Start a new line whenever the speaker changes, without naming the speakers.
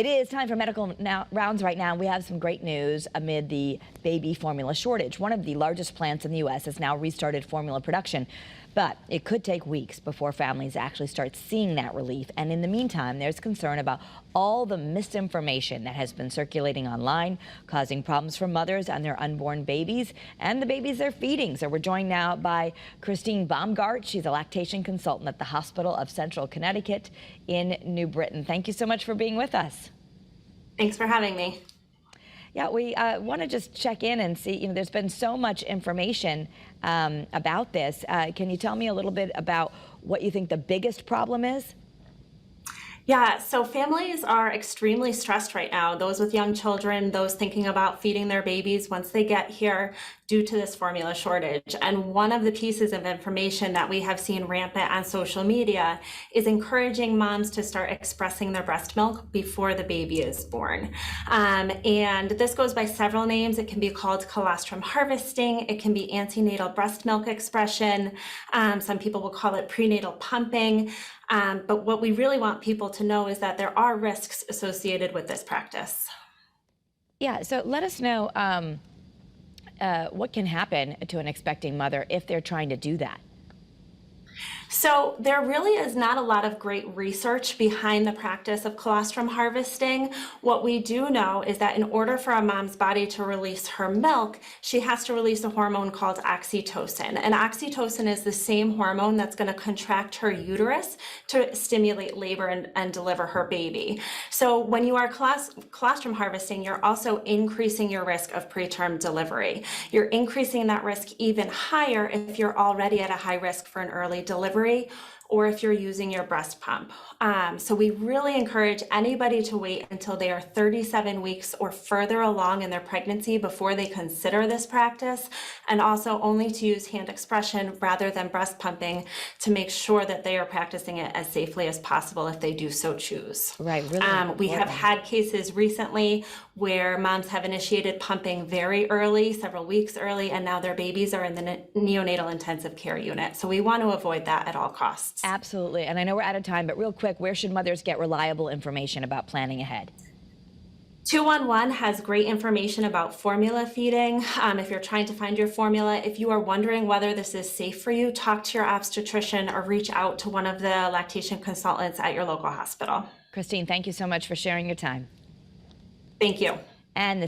It is time for medical rounds right now. We have some great news amid the baby formula shortage. One of the largest plants in the U.S. has now restarted formula production, but it could take weeks before families actually start seeing that relief. And in the meantime, there's concern about all the misinformation that has been circulating online, causing problems for mothers and their unborn babies and the babies they're feeding. So we're joined now by Christine Baumgart. She's a lactation consultant at the Hospital of Central Connecticut in New Britain. Thank you so much for being with us.
Thanks for having me.
Yeah, we want to just check in and see, there's been so much information about this. Can you tell me a little bit about what you think the biggest problem is?
Yeah, so families are extremely stressed right now. Those with young children, those thinking about feeding their babies once they get here due to this formula shortage. And one of the pieces of information that we have seen rampant on social media is encouraging moms to start expressing their breast milk before the baby is born. And this goes by several names. It can be called colostrum harvesting. It can be antenatal breast milk expression. Some people will call it prenatal pumping. But what we really want people to know is that there are risks associated with this practice.
Yeah, so let us know what can happen to an expecting mother if they're trying to do that.
So there really is not a lot of great research behind the practice of colostrum harvesting. What we do know is that in order for a mom's body to release her milk, she has to release a hormone called oxytocin. And oxytocin is the same hormone that's going to contract her uterus to stimulate labor and deliver her baby. So when you are colostrum harvesting, you're also increasing your risk of preterm delivery. You're increasing that risk even higher if you're already at a high risk for an early delivery, or if you're using your breast pump. So we really encourage anybody to wait until they are 37 weeks or further along in their pregnancy before they consider this practice, and also only to use hand expression rather than breast pumping to make sure that they are practicing it as safely as possible if they do so choose.
Right, really.
We have had cases recently where moms have initiated pumping very early, several weeks early, and now their babies are in the neonatal intensive care unit. So we want to avoid that at all costs.
Absolutely. And I know we're out of time, but real quick, where should mothers get reliable information about planning ahead?
211 has great information about formula feeding. If you're trying to find your formula, if you are wondering whether this is safe for you, talk to your obstetrician or reach out to one of the lactation consultants at your local hospital.
Christine, thank you so much for sharing your time.
Thank you.
And